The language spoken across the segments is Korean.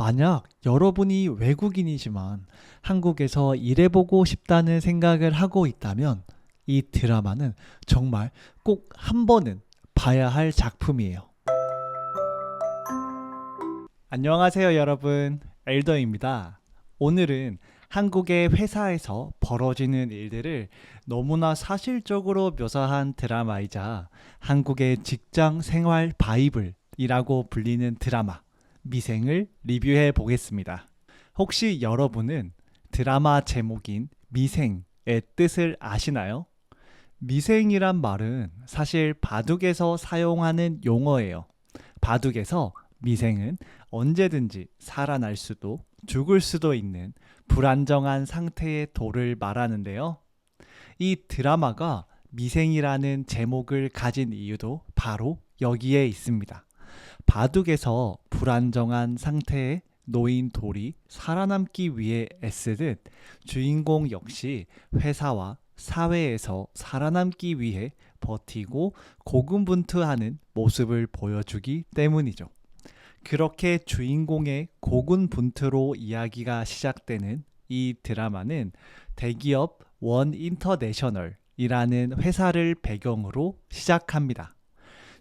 만약 여러분이 외국인이지만 한국에서 일해보고 싶다는 생각을 하고 있다면 이 드라마는 정말 꼭 한 번은 봐야 할 작품이에요. 안녕하세요, 여러분. 엘더입니다. 오늘은 한국의 회사에서 벌어지는 일들을 너무나 사실적으로 묘사한 드라마이자 한국의 직장 생활 바이블이라고 불리는 드라마 미생을 리뷰해 보겠습니다. 혹시 여러분은 드라마 제목인 미생의 뜻을 아시나요? 미생이란 말은 사실 바둑에서 사용하는 용어예요. 바둑에서 미생은 언제든지 살아날 수도 죽을 수도 있는 불안정한 상태의 돌을 말하는데요. 이 드라마가 미생이라는 제목을 가진 이유도 바로 여기에 있습니다. 바둑에서 불안정한 상태에 놓인 돌이 살아남기 위해 애쓰듯 주인공 역시 회사와 사회에서 살아남기 위해 버티고 고군분투하는 모습을 보여주기 때문이죠. 그렇게 주인공의 고군분투로 이야기가 시작되는 이 드라마는 대기업 원 인터내셔널이라는 회사를 배경으로 시작합니다.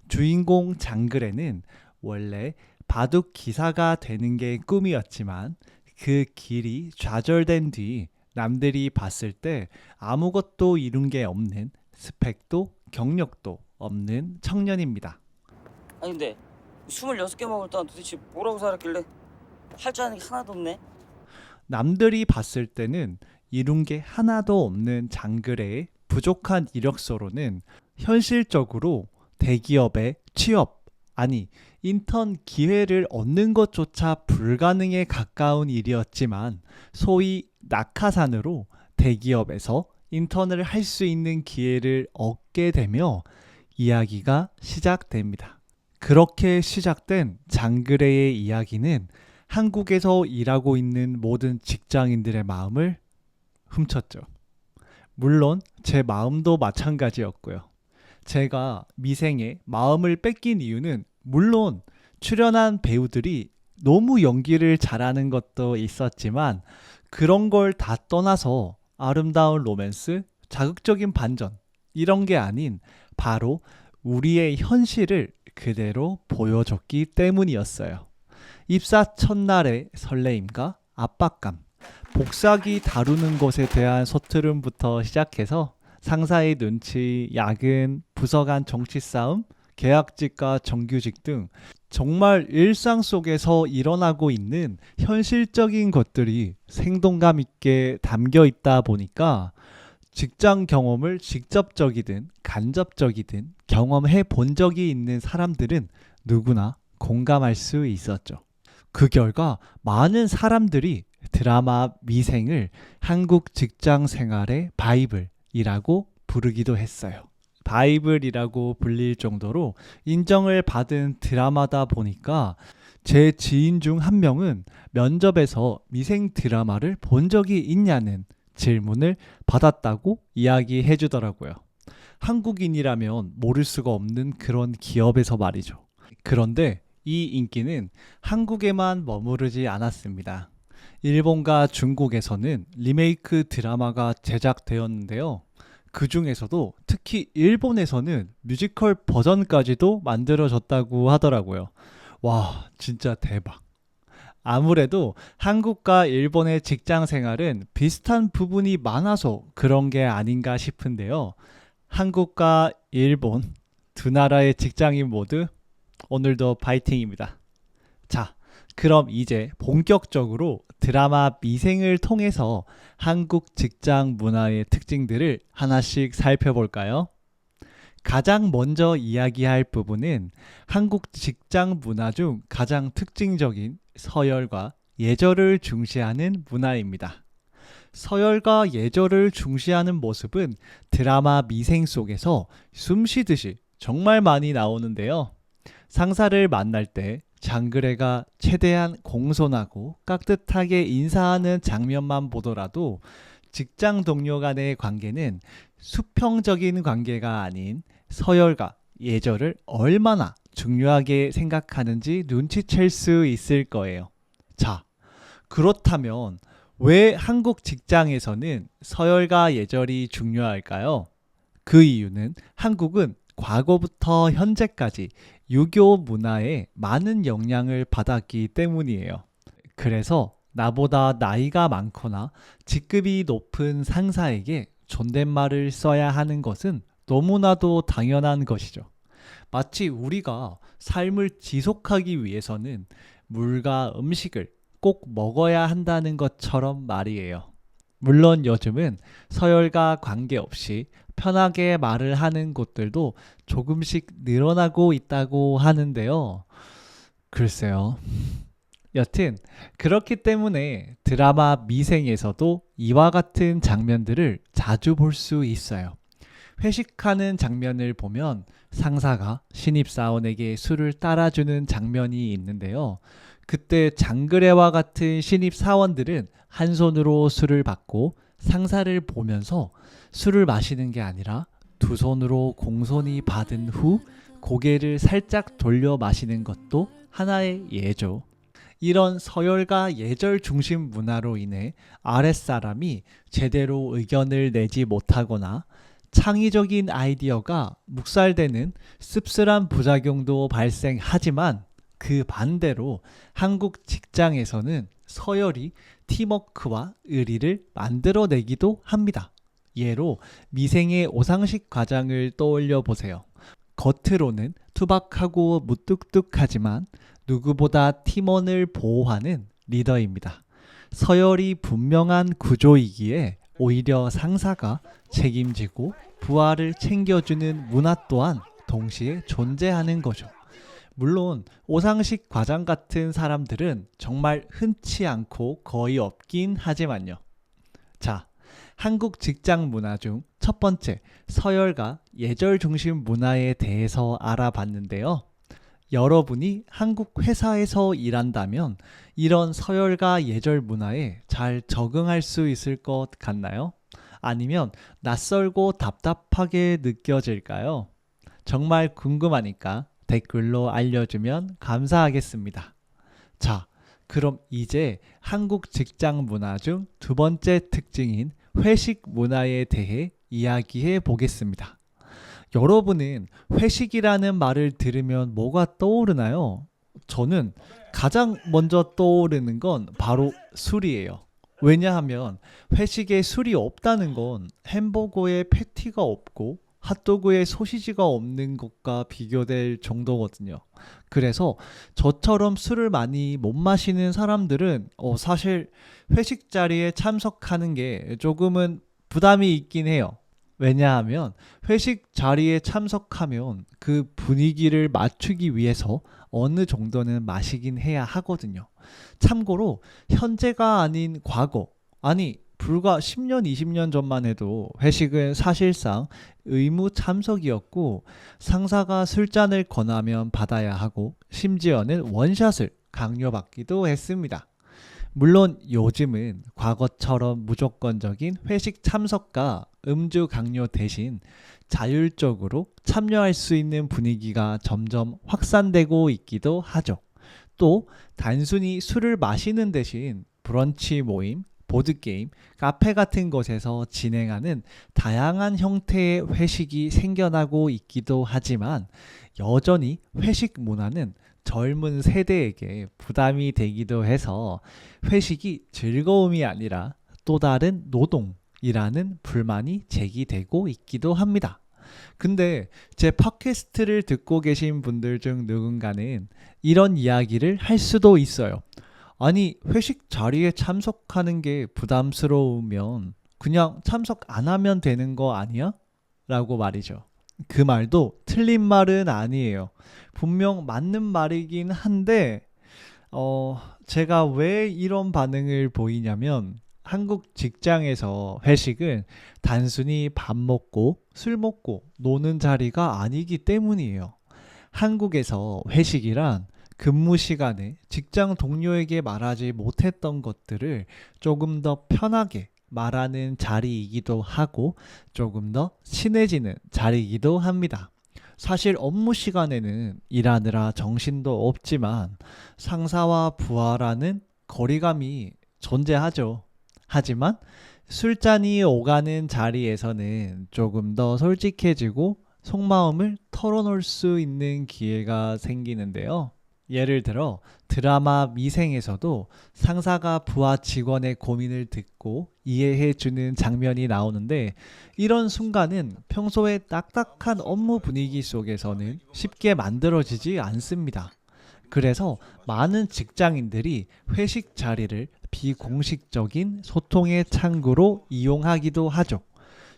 주인공 장그래는 원래 바둑 기사가 되는 게 꿈이었지만 그 길이 좌절된 뒤 남들이 봤을 때 아무것도 이룬 게 없는 스펙도 경력도 없는 청년입니다. 아니 근데 26개 먹을 동안 도대체 뭐라고 살았길래 할 줄 아는 게 하나도 없네. 남들이 봤을 때는 이룬 게 하나도 없는 장그래의 부족한 이력서로는 현실적으로 대기업의 취업, 아니 인턴 기회를 얻는 것조차 불가능에 가까운 일이었지만 소위 낙하산으로 대기업에서 인턴을 할 수 있는 기회를 얻게 되며 이야기가 시작됩니다. 그렇게 시작된 장그래의 이야기는 한국에서 일하고 있는 모든 직장인들의 마음을 훔쳤죠. 물론 제 마음도 마찬가지였고요. 제가 미생의 마음을 뺏긴 이유는 물론 출연한 배우들이 너무 연기를 잘하는 것도 있었지만 그런 걸 다 떠나서 아름다운 로맨스, 자극적인 반전 이런 게 아닌 바로 우리의 현실을 그대로 보여줬기 때문이었어요. 입사 첫날의 설레임과 압박감, 복사기 다루는 것에 대한 서투름부터 시작해서 상사의 눈치, 야근, 부서 간 정치 싸움, 계약직과 정규직 등 정말 일상 속에서 일어나고 있는 현실적인 것들이 생동감 있게 담겨 있다 보니까 직장 경험을 직접적이든 간접적이든 경험해 본 적이 있는 사람들은 누구나 공감할 수 있었죠. 그 결과 많은 사람들이 드라마 미생을 한국 직장 생활의 바이블이라고 부르기도 했어요. 바이블이라고 불릴 정도로 인정을 받은 드라마다 보니까 제 지인 중 한 명은 면접에서 미생 드라마를 본 적이 있냐는 질문을 받았다고 이야기해 주더라고요. 한국인이라면 모를 수가 없는 그런 기업에서 말이죠. 그런데 이 인기는 한국에만 머무르지 않았습니다. 일본과 중국에서는 리메이크 드라마가 제작되었는데요. 그 중에서도 특히 일본에서는 뮤지컬 버전까지도 만들어졌다고 하더라고요. 와, 진짜 대박. 아무래도 한국과 일본의 직장 생활은 비슷한 부분이 많아서 그런 게 아닌가 싶은데요. 한국과 일본 두 나라의 직장인 모두 오늘도 파이팅입니다. 자, 그럼 이제 본격적으로 드라마 미생을 통해서 한국 직장 문화의 특징들을 하나씩 살펴볼까요? 가장 먼저 이야기할 부분은 한국 직장 문화 중 가장 특징적인 서열과 예절을 중시하는 문화입니다. 서열과 예절을 중시하는 모습은 드라마 미생 속에서 숨쉬듯이 정말 많이 나오는데요. 상사를 만날 때 장그래가 최대한 공손하고 깍듯하게 인사하는 장면만 보더라도 직장 동료 간의 관계는 수평적인 관계가 아닌 서열과 예절을 얼마나 중요하게 생각하는지 눈치챌 수 있을 거예요. 자, 그렇다면 왜 한국 직장에서는 서열과 예절이 중요할까요? 그 이유는 한국은 과거부터 현재까지 유교 문화에 많은 영향을 받았기 때문이에요. 그래서 나보다 나이가 많거나 직급이 높은 상사에게 존댓말을 써야 하는 것은 너무나도 당연한 것이죠. 마치 우리가 삶을 지속하기 위해서는 물과 음식을 꼭 먹어야 한다는 것처럼 말이에요. 물론 요즘은 서열과 관계없이 편하게 말을 하는 곳들도 조금씩 늘어나고 있다고 하는데요. 글쎄요. 여튼 그렇기 때문에 드라마 미생에서도 이와 같은 장면들을 자주 볼 수 있어요. 회식하는 장면을 보면 상사가 신입사원에게 술을 따라주는 장면이 있는데요. 그때 장그래와 같은 신입사원들은 한 손으로 술을 받고 상사를 보면서 술을 마시는 게 아니라 두 손으로 공손히 받은 후 고개를 살짝 돌려 마시는 것도 하나의 예죠. 이런 서열과 예절 중심 문화로 인해 아랫사람이 제대로 의견을 내지 못하거나 창의적인 아이디어가 묵살되는 씁쓸한 부작용도 발생하지만 그 반대로 한국 직장에서는 서열이 팀워크와 의리를 만들어내기도 합니다. 예로 미생의 오상식 과장을 떠올려 보세요. 겉으로는 투박하고 무뚝뚝하지만 누구보다 팀원을 보호하는 리더입니다. 서열이 분명한 구조이기에 오히려 상사가 책임지고 부하를 챙겨주는 문화 또한 동시에 존재하는 거죠. 물론 오상식 과장 같은 사람들은 정말 흔치 않고 거의 없긴 하지만요. 자, 한국 직장 문화 중 첫 번째, 서열과 예절 중심 문화에 대해서 알아봤는데요. 여러분이 한국 회사에서 일한다면 이런 서열과 예절 문화에 잘 적응할 수 있을 것 같나요? 아니면 낯설고 답답하게 느껴질까요? 정말 궁금하니까 댓글로 알려주면 감사하겠습니다. 자, 그럼 이제 한국 직장 문화 중 두 번째 특징인 회식 문화에 대해 이야기해 보겠습니다. 여러분은 회식이라는 말을 들으면 뭐가 떠오르나요? 저는 가장 먼저 떠오르는 건 바로 술이에요. 왜냐하면 회식에 술이 없다는 건 햄버거에 패티가 없고 핫도그에 소시지가 없는 것과 비교될 정도거든요. 그래서 저처럼 술을 많이 못 마시는 사람들은 사실 회식 자리에 참석하는 게 조금은 부담이 있긴 해요. 왜냐하면 회식 자리에 참석하면 그 분위기를 맞추기 위해서 어느 정도는 마시긴 해야 하거든요. 참고로 현재가 아닌 과거, 아니 불과 10년, 20년 전만 해도 회식은 사실상 의무 참석이었고 상사가 술잔을 권하면 받아야 하고 심지어는 원샷을 강요받기도 했습니다. 물론 요즘은 과거처럼 무조건적인 회식 참석과 음주 강요 대신 자율적으로 참여할 수 있는 분위기가 점점 확산되고 있기도 하죠. 또 단순히 술을 마시는 대신 브런치 모임, 보드게임, 카페 같은 곳에서 진행하는 다양한 형태의 회식이 생겨나고 있기도 하지만 여전히 회식 문화는 젊은 세대에게 부담이 되기도 해서 회식이 즐거움이 아니라 또 다른 노동이라는 불만이 제기되고 있기도 합니다. 근데 제 팟캐스트를 듣고 계신 분들 중 누군가는 이런 이야기를 할 수도 있어요. 아니, 회식 자리에 참석하는 게 부담스러우면 그냥 참석 안 하면 되는 거 아니야? 라고 말이죠. 그 말도 틀린 말은 아니에요. 분명 맞는 말이긴 한데 제가 왜 이런 반응을 보이냐면 한국 직장에서 회식은 단순히 밥 먹고 술 먹고 노는 자리가 아니기 때문이에요. 한국에서 회식이란 근무 시간에 직장 동료에게 말하지 못했던 것들을 조금 더 편하게 말하는 자리이기도 하고 조금 더 친해지는 자리이기도 합니다. 사실 업무 시간에는 일하느라 정신도 없지만 상사와 부하라는 거리감이 존재하죠. 하지만 술잔이 오가는 자리에서는 조금 더 솔직해지고 속마음을 털어놓을 수 있는 기회가 생기는데요. 예를 들어 드라마 미생에서도 상사가 부하 직원의 고민을 듣고 이해해주는 장면이 나오는데, 이런 순간은 평소에 딱딱한 업무 분위기 속에서는 쉽게 만들어지지 않습니다. 그래서 많은 직장인들이 회식 자리를 비공식적인 소통의 창구로 이용하기도 하죠.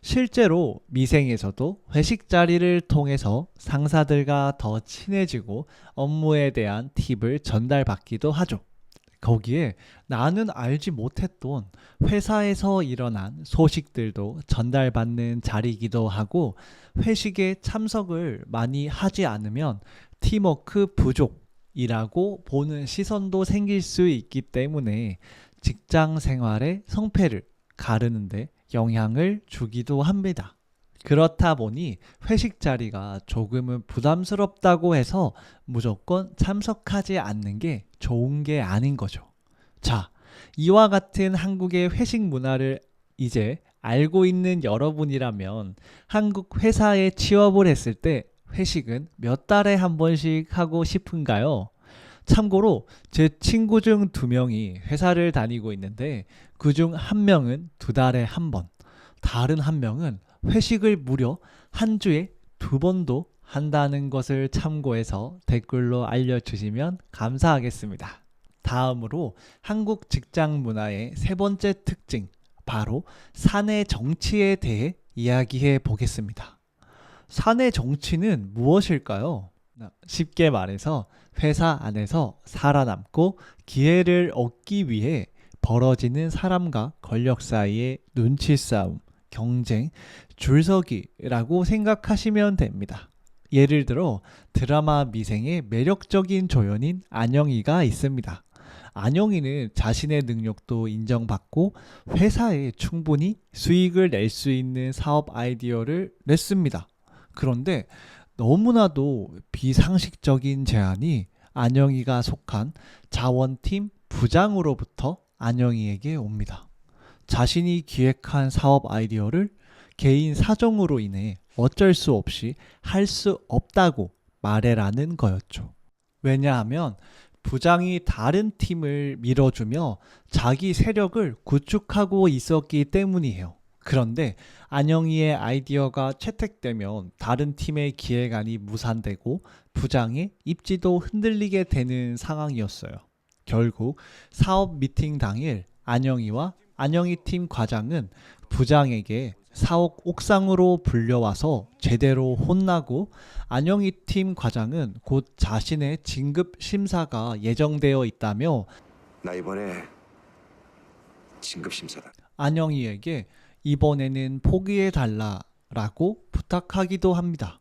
실제로 미생에서도 회식 자리를 통해서 상사들과 더 친해지고 업무에 대한 팁을 전달받기도 하죠. 거기에 나는 알지 못했던 회사에서 일어난 소식들도 전달받는 자리이기도 하고, 회식에 참석을 많이 하지 않으면 팀워크 부족이라고 보는 시선도 생길 수 있기 때문에 직장 생활의 성패를 가르는데 영향을 주기도 합니다. 그렇다 보니 회식 자리가 조금은 부담스럽다고 해서 무조건 참석하지 않는 게 좋은 게 아닌 거죠. 자, 이와 같은 한국의 회식 문화를 이제 알고 있는 여러분이라면 한국 회사에 취업을 했을 때 회식은 몇 달에 한 번씩 하고 싶은가요? 참고로 제 친구 중 2명이 회사를 다니고 있는데, 그 중 1명은 2달에 한 번, 다른 1명은 회식을 무려 한 주에 2번도 한다는 것을 참고해서 댓글로 알려주시면 감사하겠습니다. 다음으로 한국 직장 문화의 3번째 특징, 바로 사내 정치에 대해 이야기해 보겠습니다. 사내 정치는 무엇일까요? 쉽게 말해서 회사 안에서 살아남고 기회를 얻기 위해 벌어지는 사람과 권력 사이의 눈치 싸움, 경쟁, 줄서기라고 생각하시면 됩니다. 예를 들어 드라마 미생의 매력적인 조연인 안영이가 있습니다. 안영이는 자신의 능력도 인정받고 회사에 충분히 수익을 낼 수 있는 사업 아이디어를 냈습니다. 그런데 너무나도 비상식적인 제안이 안영이가 속한 자원팀 부장으로부터 안영이에게 옵니다. 자신이 기획한 사업 아이디어를 개인 사정으로 인해 어쩔 수 없이 할 수 없다고 말해라는 거였죠. 왜냐하면 부장이 다른 팀을 밀어주며 자기 세력을 구축하고 있었기 때문이에요. 그런데 안영이의 아이디어가 채택되면 다른 팀의 기획안이 무산되고 부장의 입지도 흔들리게 되는 상황이었어요. 결국 사업 미팅 당일 안영이와 안영이 팀 과장은 부장에게 사옥 옥상으로 불려와서 제대로 혼나고, 안영이 팀 과장은 곧 자신의 진급 심사가 예정되어 있다며 나 이번에 진급 심사다. 안영이에게 이번에는 포기해달라라고 부탁하기도 합니다.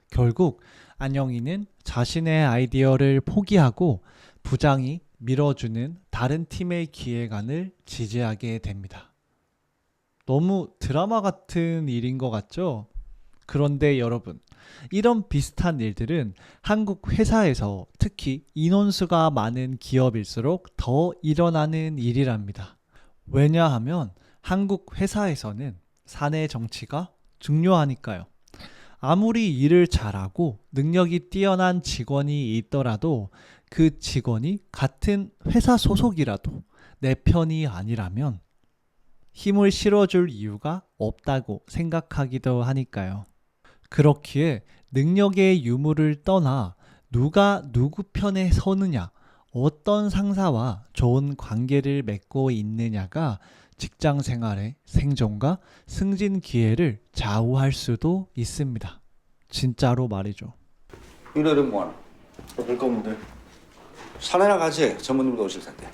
결국 안영이는 자신의 아이디어를 포기하고 부장이 밀어주는 다른 팀의 기획안을 지지하게 됩니다. 너무 드라마 같은 일인 것 같죠? 그런데 여러분, 이런 비슷한 일들은 한국 회사에서 특히 인원수가 많은 기업일수록 더 일어나는 일이랍니다. 왜냐하면 한국 회사에서는 사내 정치가 중요하니까요. 아무리 일을 잘하고 능력이 뛰어난 직원이 있더라도 그 직원이 같은 회사 소속이라도 내 편이 아니라면 힘을 실어줄 이유가 없다고 생각하기도 하니까요. 그렇기에 능력의 유무를 떠나 누가 누구 편에 서느냐, 어떤 상사와 좋은 관계를 맺고 있느냐가 직장 생활의 생존과 승진 기회를 좌우할 수도 있습니다. 진짜로 말이죠. 이래는 뭐하나? 별거 없는데. 사내나 가지. 전무님도 오실 텐데.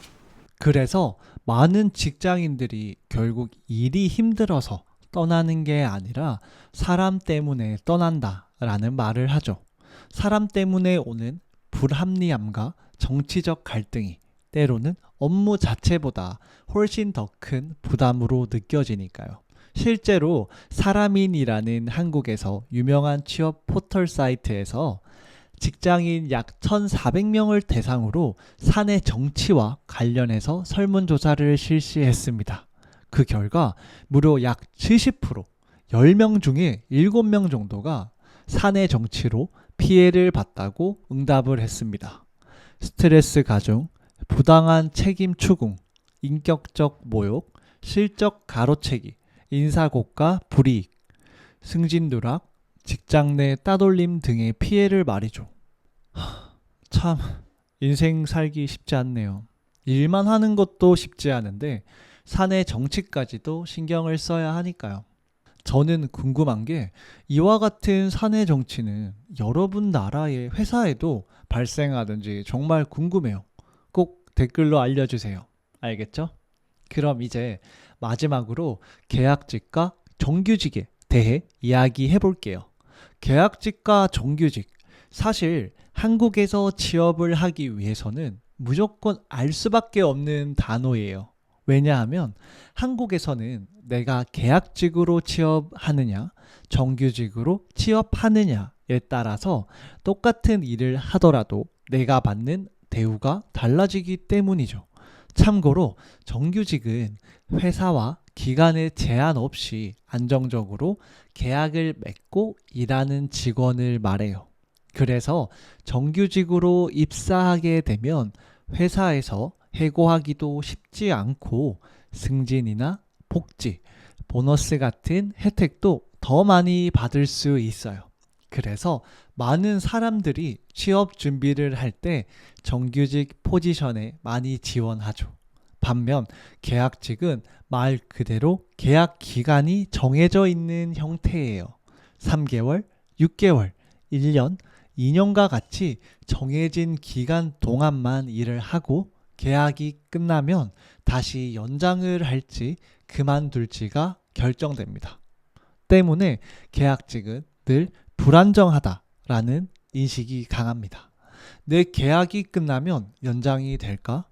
그래서 많은 직장인들이 결국 일이 힘들어서 떠나는 게 아니라 사람 때문에 떠난다라는 말을 하죠. 사람 때문에 오는 불합리함과 정치적 갈등이 때로는 업무 자체보다 훨씬 더 큰 부담으로 느껴지니까요. 실제로 사람인이라는 한국에서 유명한 취업 포털 사이트에서 직장인 약 1,400명을 대상으로 사내 정치와 관련해서 설문조사를 실시했습니다. 그 결과 무려 약 70%, 10명 중에 7명 정도가 사내 정치로 피해를 봤다고 응답을 했습니다. 스트레스 가중, 부당한 책임 추궁, 인격적 모욕, 실적 가로채기, 인사고과 불이익, 승진 누락, 직장 내 따돌림 등의 피해를 말이죠. 참 인생 살기 쉽지 않네요. 일만 하는 것도 쉽지 않은데 사내 정치까지도 신경을 써야 하니까요. 저는 궁금한 게 이와 같은 사내 정치는 여러분 나라의 회사에도 발생하는지 정말 궁금해요. 꼭 댓글로 알려주세요. 알겠죠? 그럼 이제 마지막으로 계약직과 정규직에 대해 이야기해 볼게요. 계약직과 정규직, 사실 한국에서 취업을 하기 위해서는 무조건 알 수밖에 없는 단어예요. 왜냐하면 한국에서는 내가 계약직으로 취업하느냐, 정규직으로 취업하느냐에 따라서 똑같은 일을 하더라도 내가 받는 대우가 달라지기 때문이죠. 참고로 정규직은 회사와 기간의 제한 없이 안정적으로 계약을 맺고 일하는 직원을 말해요. 그래서 정규직으로 입사하게 되면 회사에서 해고하기도 쉽지 않고 승진이나 복지, 보너스 같은 혜택도 더 많이 받을 수 있어요. 그래서 많은 사람들이 취업 준비를 할 때 정규직 포지션에 많이 지원하죠. 반면 계약직은 말 그대로 계약 기간이 정해져 있는 형태예요. 3개월, 6개월, 1년, 2년과 같이 정해진 기간 동안만 일을 하고 계약이 끝나면 다시 연장을 할지 그만둘지가 결정됩니다. 때문에 계약직은 늘 불안정하다라는 인식이 강합니다. 내 계약이 끝나면 연장이 될까?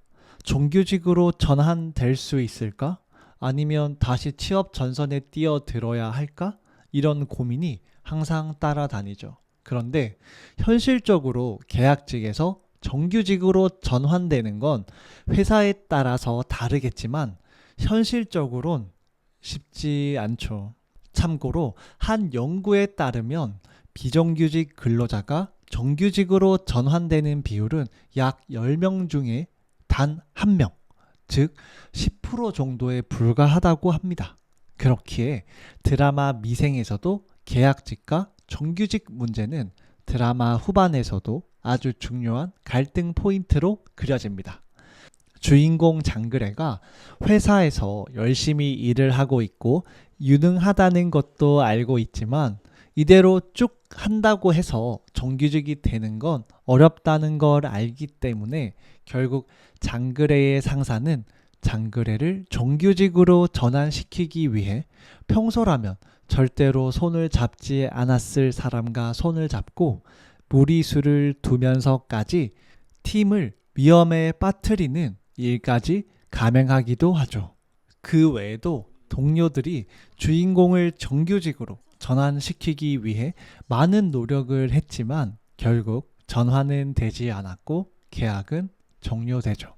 정규직으로 전환될 수 있을까? 아니면 다시 취업 전선에 뛰어들어야 할까? 이런 고민이 항상 따라다니죠. 그런데 현실적으로 계약직에서 정규직으로 전환되는 건 회사에 따라서 다르겠지만 현실적으론 쉽지 않죠. 참고로 한 연구에 따르면 비정규직 근로자가 정규직으로 전환되는 비율은 약 10명 중에 단 1명, 즉 10% 정도에 불과하다고 합니다. 그렇기에 드라마 미생에서도 계약직과 정규직 문제는 드라마 후반에서도 아주 중요한 갈등 포인트로 그려집니다. 주인공 장그래가 회사에서 열심히 일을 하고 있고 유능하다는 것도 알고 있지만 이대로 쭉 한다고 해서 정규직이 되는 건 어렵다는 걸 알기 때문에 결국 장그래의 상사는 장그래를 정규직으로 전환시키기 위해 평소라면 절대로 손을 잡지 않았을 사람과 손을 잡고 무리수를 두면서까지 팀을 위험에 빠뜨리는 일까지 감행하기도 하죠. 그 외에도 동료들이 주인공을 정규직으로 전환시키기 위해 많은 노력을 했지만 결국 전환은 되지 않았고 계약은 종료되죠.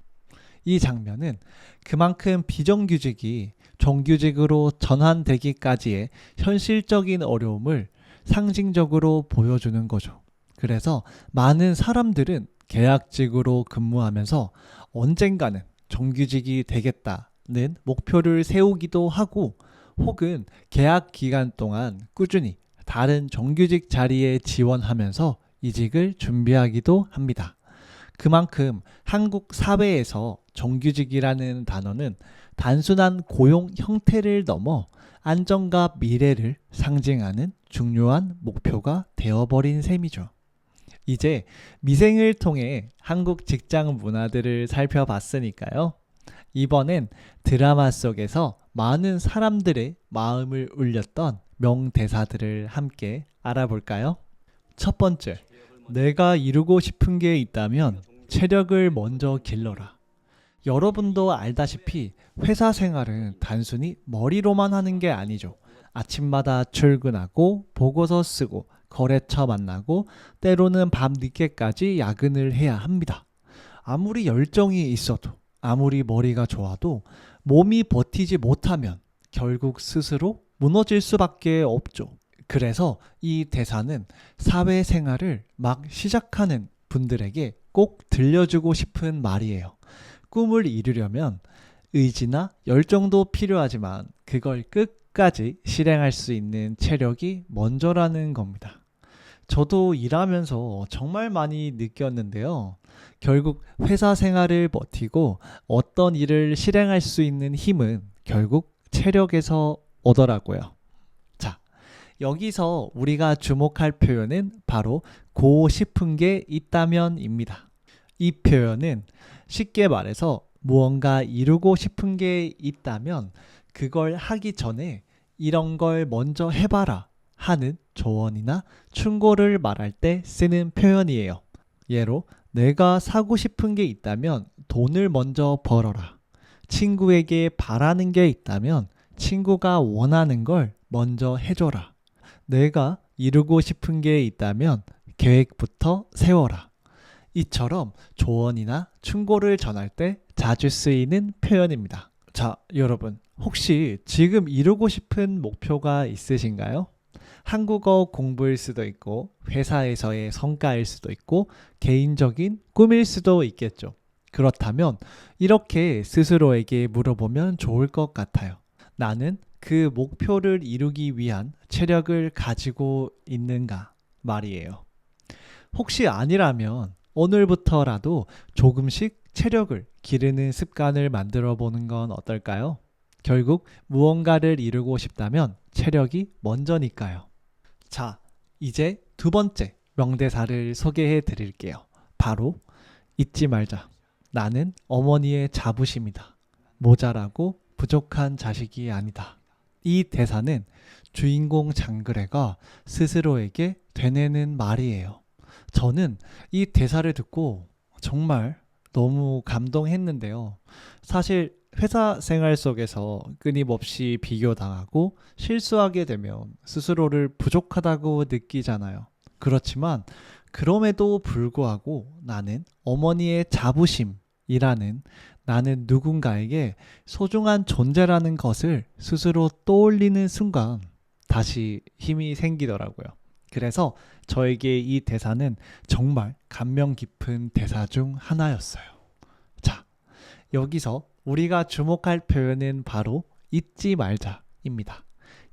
이 장면은 그만큼 비정규직이 정규직으로 전환되기까지의 현실적인 어려움을 상징적으로 보여주는 거죠. 그래서 많은 사람들은 계약직으로 근무하면서 언젠가는 정규직이 되겠다는 목표를 세우기도 하고 혹은 계약 기간 동안 꾸준히 다른 정규직 자리에 지원하면서 이직을 준비하기도 합니다. 그만큼 한국 사회에서 정규직이라는 단어는 단순한 고용 형태를 넘어 안정과 미래를 상징하는 중요한 목표가 되어버린 셈이죠. 이제 미생을 통해 한국 직장 문화들을 살펴봤으니까요. 이번엔 드라마 속에서 많은 사람들의 마음을 울렸던 명대사들을 함께 알아볼까요? 첫 번째, 내가 이루고 싶은 게 있다면 체력을 먼저 길러라. 여러분도 알다시피 회사 생활은 단순히 머리로만 하는 게 아니죠. 아침마다 출근하고 보고서 쓰고 거래처 만나고 때로는 밤 늦게까지 야근을 해야 합니다. 아무리 열정이 있어도 아무리 머리가 좋아도 몸이 버티지 못하면 결국 스스로 무너질 수밖에 없죠. 그래서 이 대사는 사회생활을 막 시작하는 분들에게 꼭 들려주고 싶은 말이에요. 꿈을 이루려면 의지나 열정도 필요하지만 그걸 끝까지 실행할 수 있는 체력이 먼저라는 겁니다. 저도 일하면서 정말 많이 느꼈는데요. 결국 회사 생활을 버티고 어떤 일을 실행할 수 있는 힘은 결국 체력에서 오더라고요. 자, 여기서 우리가 주목할 표현은 바로 고 싶은 게 있다면입니다. 이 표현은 쉽게 말해서 무언가 이루고 싶은 게 있다면 그걸 하기 전에 이런 걸 먼저 해봐라 하는 조언이나 충고를 말할 때 쓰는 표현이에요. 예로 내가 사고 싶은 게 있다면 돈을 먼저 벌어라. 친구에게 바라는 게 있다면 친구가 원하는 걸 먼저 해줘라. 내가 이루고 싶은 게 있다면 계획부터 세워라. 이처럼 조언이나 충고를 전할 때 자주 쓰이는 표현입니다. 자, 여러분, 혹시 지금 이루고 싶은 목표가 있으신가요? 한국어 공부일 수도 있고, 회사에서의 성과일 수도 있고, 개인적인 꿈일 수도 있겠죠. 그렇다면 이렇게 스스로에게 물어보면 좋을 것 같아요. 나는 그 목표를 이루기 위한 체력을 가지고 있는가 말이에요. 혹시 아니라면 오늘부터라도 조금씩 체력을 기르는 습관을 만들어 보는 건 어떨까요? 결국 무언가를 이루고 싶다면 체력이 먼저니까요. 자, 이제 두 번째 명대사를 소개해 드릴게요. 바로 잊지 말자. 나는 어머니의 자부심이다. 모자라고 부족한 자식이 아니다. 이 대사는 주인공 장그래가 스스로에게 되뇌는 말이에요. 저는 이 대사를 듣고 정말 너무 감동했는데요. 사실 회사 생활 속에서 끊임없이 비교당하고 실수하게 되면 스스로를 부족하다고 느끼잖아요. 그렇지만 그럼에도 불구하고 나는 어머니의 자부심이라는 나는 누군가에게 소중한 존재라는 것을 스스로 떠올리는 순간 다시 힘이 생기더라고요. 그래서 저에게 이 대사는 정말 감명 깊은 대사 중 하나였어요. 자, 여기서 우리가 주목할 표현은 바로 잊지 말자입니다.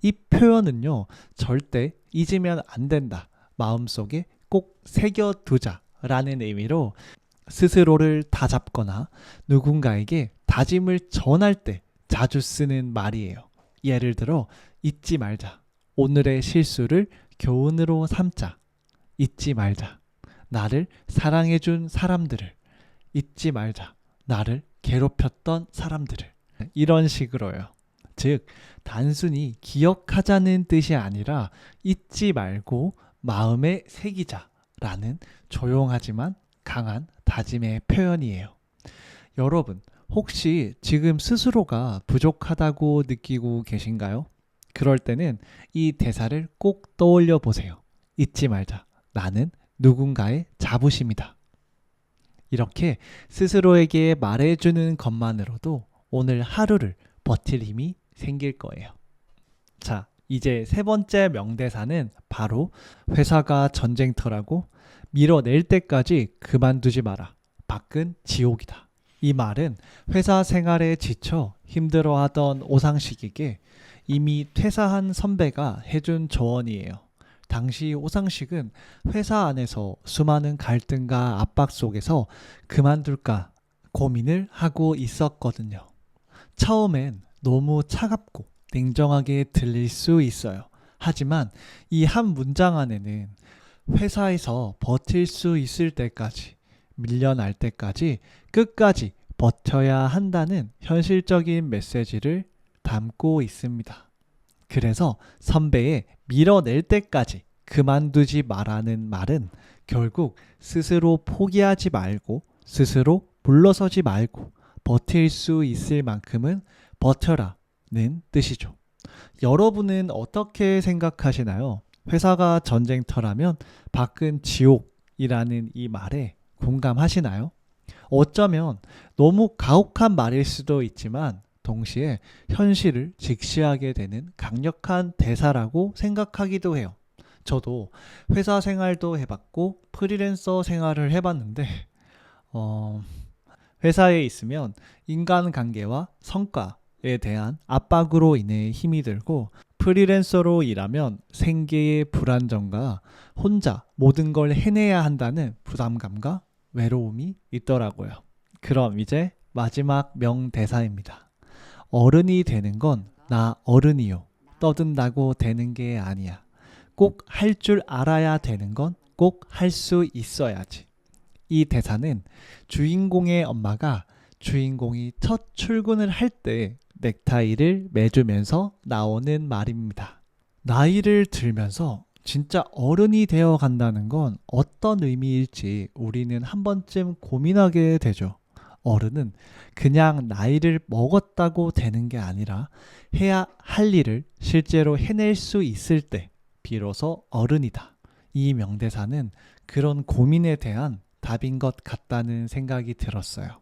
이 표현은요, 절대 잊으면 안 된다. 마음속에 꼭 새겨두자라는 의미로 스스로를 다잡거나 누군가에게 다짐을 전할 때 자주 쓰는 말이에요. 예를 들어, 잊지 말자. 오늘의 실수를 교훈으로 삼자. 잊지 말자. 나를 사랑해준 사람들을. 잊지 말자. 나를 괴롭혔던 사람들을. 이런 식으로요. 즉, 단순히 기억하자는 뜻이 아니라 잊지 말고 마음에 새기자라는 조용하지만 강한 다짐의 표현이에요. 여러분, 혹시 지금 스스로가 부족하다고 느끼고 계신가요? 그럴 때는 이 대사를 꼭 떠올려 보세요. 잊지 말자. 나는 누군가의 자부심이다. 이렇게 스스로에게 말해주는 것만으로도 오늘 하루를 버틸 힘이 생길 거예요. 자, 이제 세 번째 명대사는 바로 회사가 전쟁터라고 밀어낼 때까지 그만두지 마라. 밖은 지옥이다. 이 말은 회사 생활에 지쳐 힘들어하던 오상식에게 이미 퇴사한 선배가 해준 조언이에요. 당시 오상식은 회사 안에서 수많은 갈등과 압박 속에서 그만둘까 고민을 하고 있었거든요. 처음엔 너무 차갑고 냉정하게 들릴 수 있어요. 하지만 이 한 문장 안에는 회사에서 버틸 수 있을 때까지, 밀려날 때까지 끝까지 버텨야 한다는 현실적인 메시지를 담고 있습니다. 그래서 선배의 밀어낼 때까지 그만두지 마라는 말은 결국 스스로 포기하지 말고 스스로 물러서지 말고 버틸 수 있을 만큼은 버텨라는 뜻이죠. 여러분은 어떻게 생각하시나요? 회사가 전쟁터라면 밖은 지옥이라는 이 말에 공감하시나요? 어쩌면 너무 가혹한 말일 수도 있지만 동시에 현실을 직시하게 되는 강력한 대사라고 생각하기도 해요. 저도 회사 생활도 해봤고 프리랜서 생활을 해봤는데 회사에 있으면 인간관계와 성과에 대한 압박으로 인해 힘이 들고 프리랜서로 일하면 생계의 불안정과 혼자 모든 걸 해내야 한다는 부담감과 외로움이 있더라고요. 그럼 이제 마지막 명대사입니다. 어른이 되는 건 나 어른이요. 떠든다고 되는 게 아니야. 꼭 할 줄 알아야 되는 건 꼭 할 수 있어야지. 이 대사는 주인공의 엄마가 주인공이 첫 출근을 할 때 넥타이를 매주면서 나오는 말입니다. 나이를 들면서 진짜 어른이 되어 간다는 건 어떤 의미일지 우리는 한 번쯤 고민하게 되죠. 어른은 그냥 나이를 먹었다고 되는 게 아니라 해야 할 일을 실제로 해낼 수 있을 때 비로소 어른이다. 이 명대사는 그런 고민에 대한 답인 것 같다는 생각이 들었어요.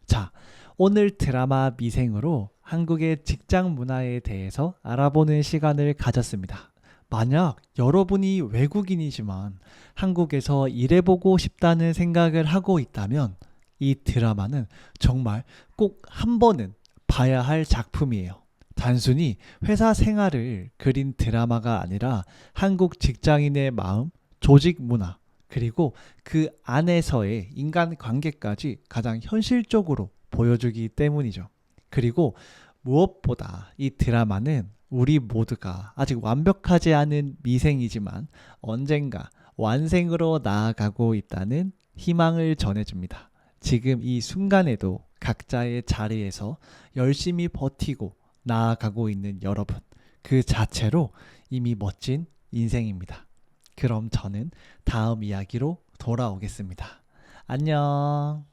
자, 오늘 드라마 미생으로 한국의 직장 문화에 대해서 알아보는 시간을 가졌습니다. 만약 여러분이 외국인이지만 한국에서 일해보고 싶다는 생각을 하고 있다면 이 드라마는 정말 꼭 한 번은 봐야 할 작품이에요. 단순히 회사 생활을 그린 드라마가 아니라 한국 직장인의 마음, 조직 문화, 그리고 그 안에서의 인간관계까지 가장 현실적으로 보여주기 때문이죠. 그리고 무엇보다 이 드라마는 우리 모두가 아직 완벽하지 않은 미생이지만 언젠가 완생으로 나아가고 있다는 희망을 전해줍니다. 지금 이 순간에도 각자의 자리에서 열심히 버티고 나아가고 있는 여러분, 그 자체로 이미 멋진 인생입니다. 그럼 저는 다음 이야기로 돌아오겠습니다. 안녕.